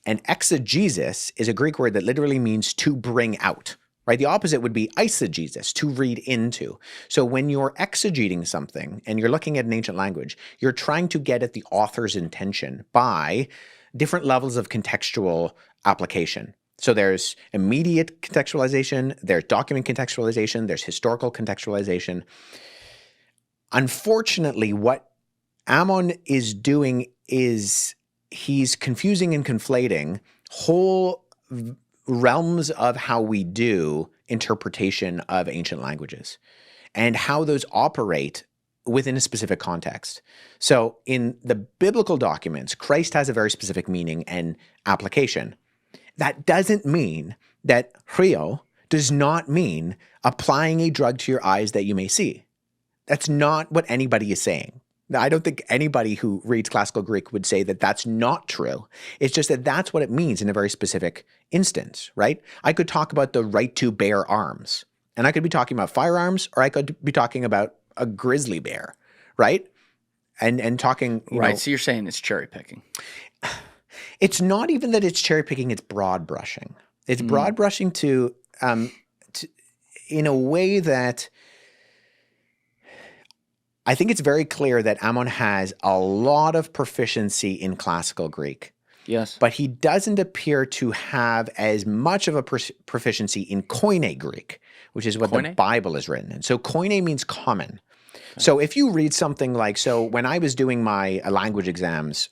And exegesis is a Greek word that literally means to bring out, right? The opposite would be eisegesis, to read into. So when you're exegeting something and you're looking at an ancient language, you're trying to get at the author's intention by different levels of contextual application. So there's immediate contextualization, there's document contextualization, there's historical contextualization. Unfortunately, what Ammon is doing is he's confusing and conflating whole realms of how we do interpretation of ancient languages and how those operate within a specific context. So in the biblical documents, Christ has a very specific meaning and application. That doesn't mean that chrio does not mean applying a drug to your eyes that you may see. That's not what anybody is saying. Now, I don't think anybody who reads classical Greek would say that that's not true. It's just that that's what it means in a very specific instance, right? I could talk about the right to bear arms, and I could be talking about firearms, or I could be talking about a grizzly bear, right? And talking, you know, So you're saying it's cherry picking. It's not even that it's cherry picking; it's broad brushing. It's broad brushing to in a way that I think it's very clear that Ammon has a lot of proficiency in classical Greek. Yes. But he doesn't appear to have as much of a proficiency in Koine Greek, which is what the Bible is written in. So Koine means common. So if you read something like, so when I was doing my language exams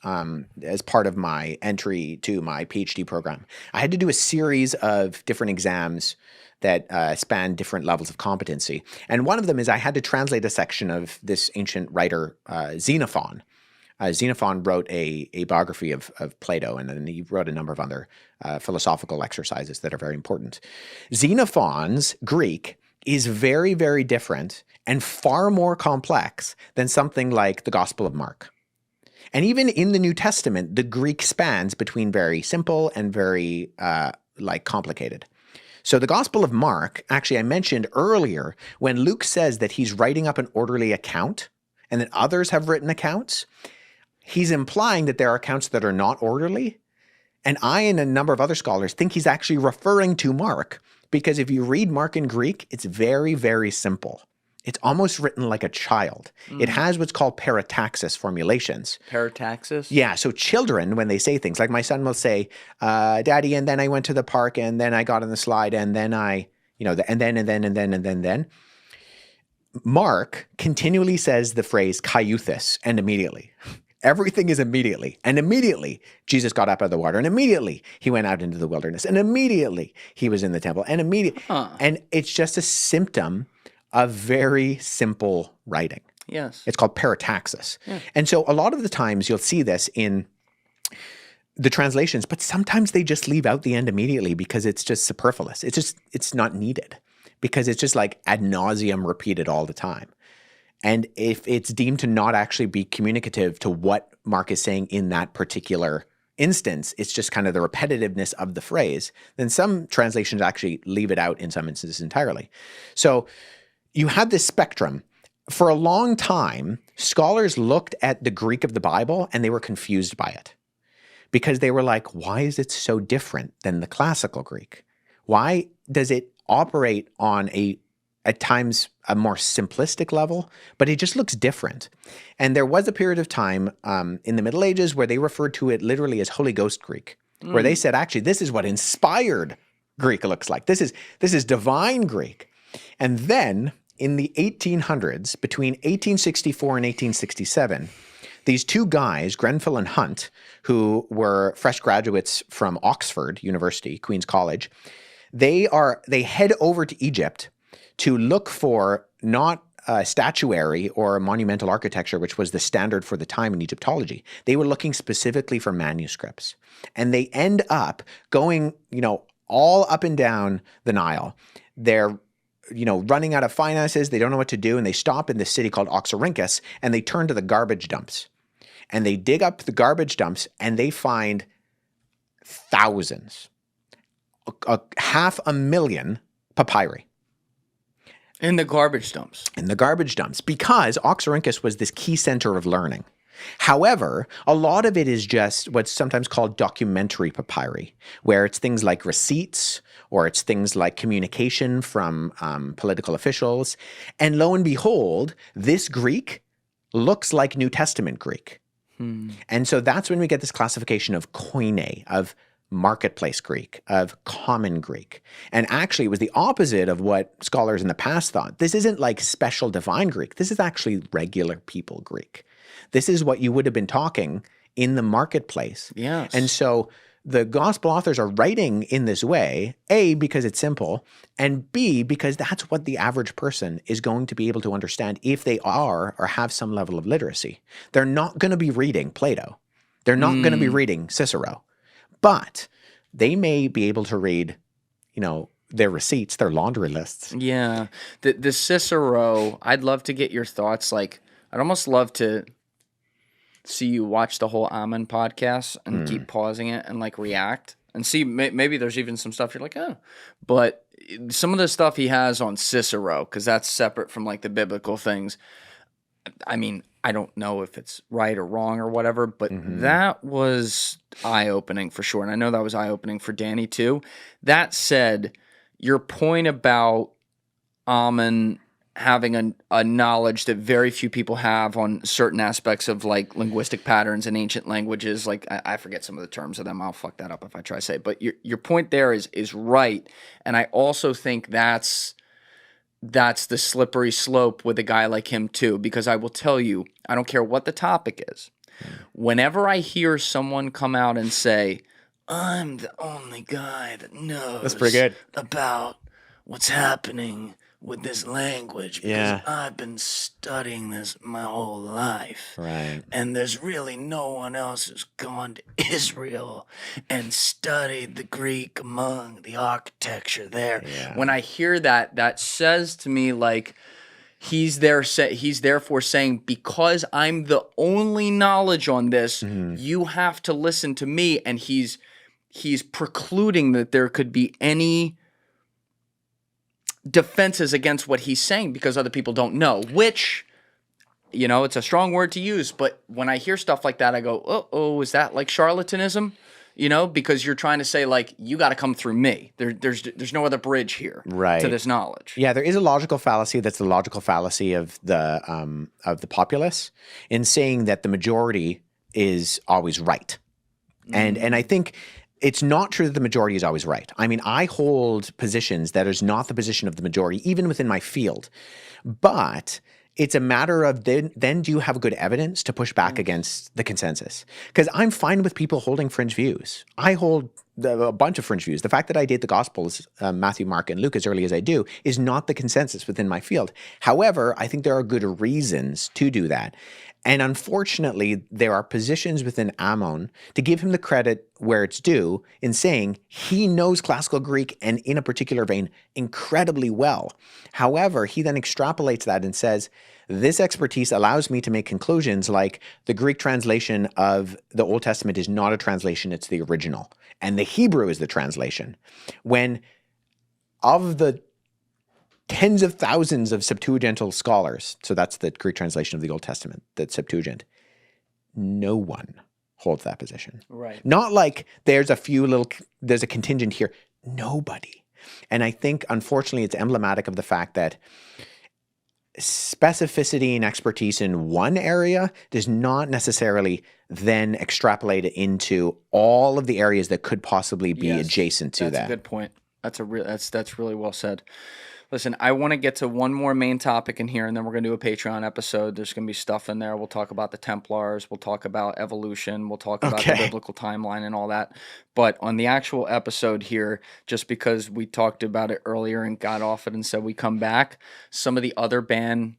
as part of my entry to my PhD program, I had to do a series of different exams that span different levels of competency. And one of them is I had to translate a section of this ancient writer, Xenophon. Xenophon wrote a biography of Plato, and then he wrote a number of other philosophical exercises that are very important. Xenophon's Greek is very, very different and far more complex than something like the Gospel of Mark. And even in the New Testament, the Greek spans between very simple and very complicated. So the Gospel of Mark, actually I mentioned earlier, when Luke says that he's writing up an orderly account and that others have written accounts, he's implying that there are accounts that are not orderly And I and a number of other scholars think he's actually referring to Mark, because if you read Mark in Greek, it's very, very simple. It's almost written like a child. It has what's called parataxis formulations. Parataxis? Yeah, so children, when they say things, like my son will say, Daddy, and then I went to the park, and then I got on the slide, and then I, and then. Mark continually says the phrase kaiuthis, and immediately. Everything is immediately. And immediately, Jesus got up out of the water, and immediately he went out into the wilderness, and immediately he was in the temple, and immediately. And it's just a symptom of very simple writing. Yes. It's called parataxis. Yeah. And so a lot of the times you'll see this in the translations, but sometimes they just leave out the end immediately because it's just superfluous. It's not needed, because it's just like ad nauseum repeated all the time. And if it's deemed to not actually be communicative to what Mark is saying in that particular instance, it's just kind of the repetitiveness of the phrase, then some translations actually leave it out in some instances entirely. So you have this spectrum. For a long time, scholars looked at the Greek of the Bible and they were confused by it, because they were like, why is it so different than the classical Greek? Why does it operate on at times a more simplistic level, but it just looks different? And there was a period of time in the Middle Ages where they referred to it literally as Holy Ghost Greek, where they said, actually, this is what inspired Greek looks like. This is divine Greek. And then in the 1800s, between 1864 and 1867, these two guys, Grenfell and Hunt, who were fresh graduates from Oxford University, Queen's College, they head over to Egypt to look for not statuary or monumental architecture, which was the standard for the time in Egyptology. They were looking specifically for manuscripts. And they end up going, all up and down the Nile. They're running out of finances. They don't know what to do. And they stop in this city called Oxyrhynchus, and they turn to the garbage dumps. And they dig up the garbage dumps, and they find thousands, 500,000 papyri. In the garbage dumps. In the garbage dumps, because Oxyrhynchus was this key center of learning. However, a lot of it is just what's sometimes called documentary papyri, where it's things like receipts, or it's things like communication from political officials. And lo and behold, this Greek looks like New Testament Greek. And so that's when we get this classification of koine, of marketplace Greek, of common Greek. And actually, it was the opposite of what scholars in the past thought. This isn't like special divine Greek. This is actually regular people Greek. This is what you would have been talking in the marketplace. Yes. And so the gospel authors are writing in this way, A, because it's simple, and B, because that's what the average person is going to be able to understand if they are or have some level of literacy. They're not going to be reading Plato. They're not going to be reading Cicero. But they may be able to read, their receipts, their laundry lists. Yeah. The Cicero, I'd love to get your thoughts. Like, I'd almost love to see you watch the whole Ammon podcast and keep pausing it and react and see maybe there's even some stuff you're like, oh. But some of the stuff he has on Cicero, because that's separate from the biblical things. I mean, I don't know if it's right or wrong or whatever, but that was eye-opening for sure. And I know that was eye-opening for Danny too. That said, your point about Ammon having a knowledge that very few people have on certain aspects of linguistic patterns in ancient languages. I forget some of the terms of them. I'll fuck that up if I try to say it. But your point there is right. And I also think that's the slippery slope with a guy like him too, because I will tell you, I don't care what the topic is. Whenever I hear someone come out and say, I'm the only guy that knows That's pretty good. about what's happening with this language, because I've been studying this my whole life. Right. And there's really no one else who's gone to Israel and studied the Greek among the architecture there. Yeah. When I hear that, that says to me he's therefore saying, because I'm the only knowledge on this, you have to listen to me. And he's precluding that there could be any defenses against what he's saying because other people don't know, which, it's a strong word to use. But when I hear stuff like that, I go, oh, is that like charlatanism? you know, because you're trying to say like, you got to come through me. There's no other bridge here to this knowledge. Yeah, there is a logical fallacy. That's the logical fallacy of the populace in saying that the majority is always right. And I think it's not true that the majority is always right. I mean, I hold positions that is not the position of the majority, even within my field. But it's a matter of then do you have good evidence to push back against the consensus? Because I'm fine with people holding fringe views. I hold a bunch of fringe views. The fact that I date the Gospels, Matthew, Mark, and Luke as early as I do is not the consensus within my field. However, I think there are good reasons to do that. And unfortunately, there are positions within Ammon to give him the credit where it's due in saying he knows classical Greek and in a particular vein incredibly well. However, he then extrapolates that and says, this expertise allows me to make conclusions like the Greek translation of the Old Testament is not a translation, it's the original. And the Hebrew is the translation. When of the tens of thousands of Septuagintal scholars, so that's the Greek translation of the Old Testament, the Septuagint, no one holds that position. Right. Not like there's a contingent here. Nobody. And I think, unfortunately, it's emblematic of the fact that specificity and expertise in one area does not necessarily then extrapolate it into all of the areas that could possibly be adjacent to that. That's a good point. That's really well said. Listen, I want to get to one more main topic in here, and then we're going to do a Patreon episode. There's going to be stuff in there. We'll talk about the Templars. We'll talk about evolution. We'll talk about the biblical timeline and all that. But on the actual episode here, just because we talked about it earlier and got off it and said we come back, some of the other banned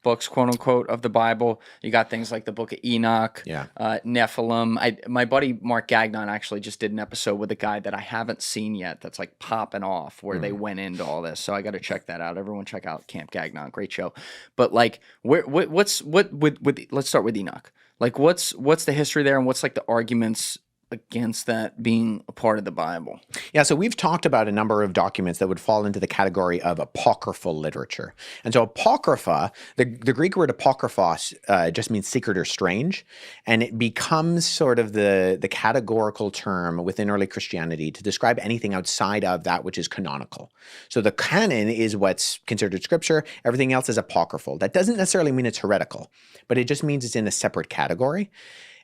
books, quote unquote, of the Bible. You got things like the Book of Enoch, Nephilim. My buddy Mark Gagnon actually just did an episode with a guy that I haven't seen yet that's like popping off where they went into all this. So I got to check that out. Everyone check out Camp Gagnon. Great show. But like, let's start with Enoch. Like, what's the history there, and what's like the arguments against that being a part of the Bible? Yeah, so we've talked about a number of documents that would fall into the category of apocryphal literature. And so apocrypha, the Greek word apokryphos just means secret or strange, and it becomes sort of the categorical term within early Christianity to describe anything outside of that which is canonical. So the canon is what's considered scripture, everything else is apocryphal. That doesn't necessarily mean it's heretical, but it just means it's in a separate category.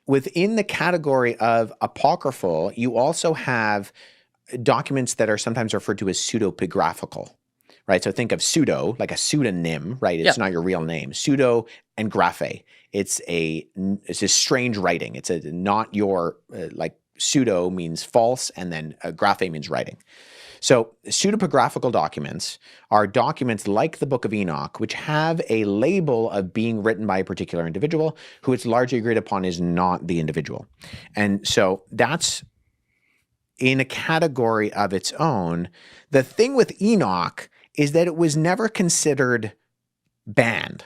Within the category of apocryphal, you also have documents that are sometimes referred to as pseudepigraphical, right? So think of pseudo, like a pseudonym, right? It's not your real name. Pseudo and graphe. It's a strange writing. It's not your, like pseudo means false, and then graphe means writing. So pseudepigraphical documents are documents like the Book of Enoch, which have a label of being written by a particular individual who it's largely agreed upon is not the individual. And so that's in a category of its own. The thing with Enoch is that it was never considered banned.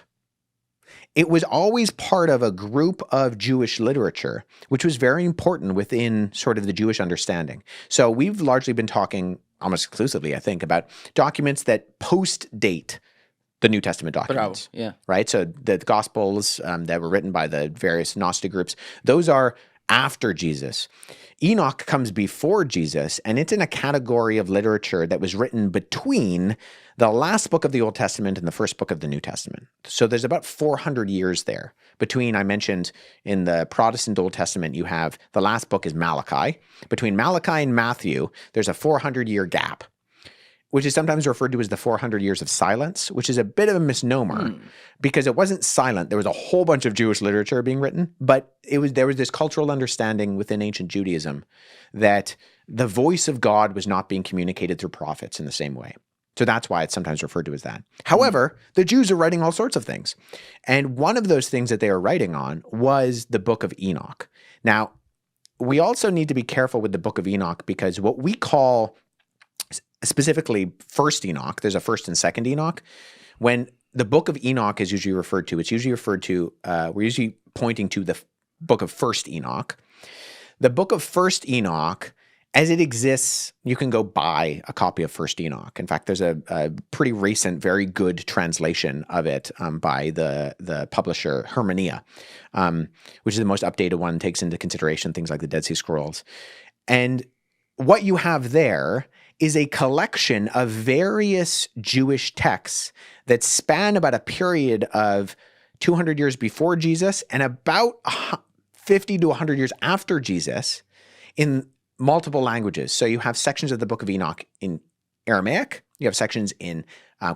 It was always part of a group of Jewish literature, which was very important within sort of the Jewish understanding. So we've largely been talking almost exclusively, I think, about documents that post-date the New Testament documents. Right? So the Gospels that were written by the various Gnostic groups, those are after Jesus. Enoch comes before Jesus, and it's in a category of literature that was written between the last book of the Old Testament and the first book of the New Testament. So there's about 400 years there between, I mentioned in the Protestant Old Testament, you have the last book is Malachi. Between Malachi and Matthew, there's a 400-year gap, which is sometimes referred to as the 400 years of silence, which is a bit of a misnomer because it wasn't silent. There was a whole bunch of Jewish literature being written, but there was this cultural understanding within ancient Judaism that the voice of God was not being communicated through prophets in the same way. So that's why it's sometimes referred to as that. However, the Jews are writing all sorts of things. And one of those things that they are writing on was the Book of Enoch. Now, we also need to be careful with the Book of Enoch because what we call specifically First Enoch, there's a First and Second Enoch. When the Book of Enoch is usually referred to, it's usually referred to, we're usually pointing to the Book of First Enoch. The Book of First Enoch, as it exists, you can go buy a copy of First Enoch. In fact, there's a pretty recent, very good translation of it by the publisher Hermania, which is the most updated one, takes into consideration things like the Dead Sea Scrolls. And what you have there is a collection of various Jewish texts that span about a period of 200 years before Jesus and about 50 to 100 years after Jesus in multiple languages. So you have sections of the Book of Enoch in Aramaic, you have sections in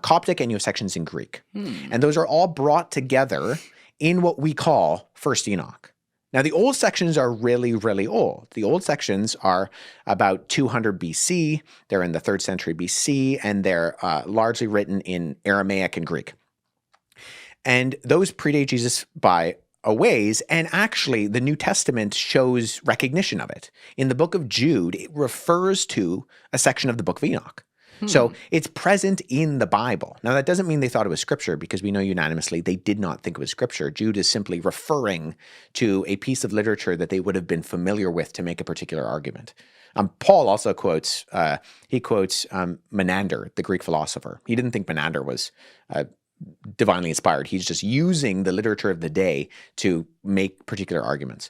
Coptic, and you have sections in Greek. And those are all brought together in what we call First Enoch. Now, the old sections are really, really old. The old sections are about 200 BC. They're in the 3rd century BC, and they're largely written in Aramaic and Greek. And those predate Jesus by a ways, and actually the New Testament shows recognition of it. In the book of Jude, it refers to a section of the book of Enoch. So it's present in the Bible. Now, that doesn't mean they thought it was scripture, because we know unanimously they did not think it was scripture. Jude is simply referring to a piece of literature that they would have been familiar with to make a particular argument. Paul also quotes Menander, the Greek philosopher. He didn't think Menander was divinely inspired. He's just using the literature of the day to make particular arguments.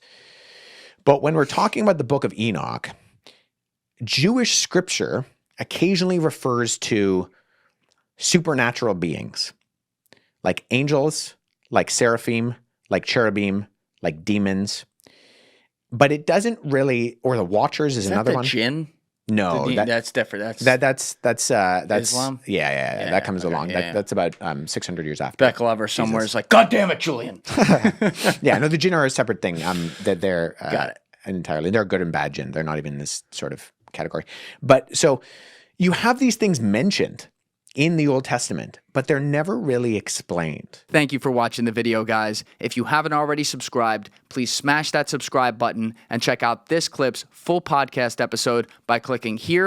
But when we're talking about the book of Enoch, Jewish scripture occasionally refers to supernatural beings, like angels, like seraphim, like cherubim, like demons. But it doesn't really, or the Watchers is another one. Jinn? No, that's different. That's Islam? Yeah, that comes along. yeah. That's about 600 years after. Beck Lover somewhere is like, God damn it, Julian. Yeah, no, the jinn are a separate thing. That they're Got it. Entirely. They're good and bad jinn. They're not even in this sort of category. But so you have these things mentioned in the Old Testament, but they're never really explained. Thank you for watching the video, guys. If you haven't already subscribed, please smash that subscribe button and check out this clip's full podcast episode by clicking here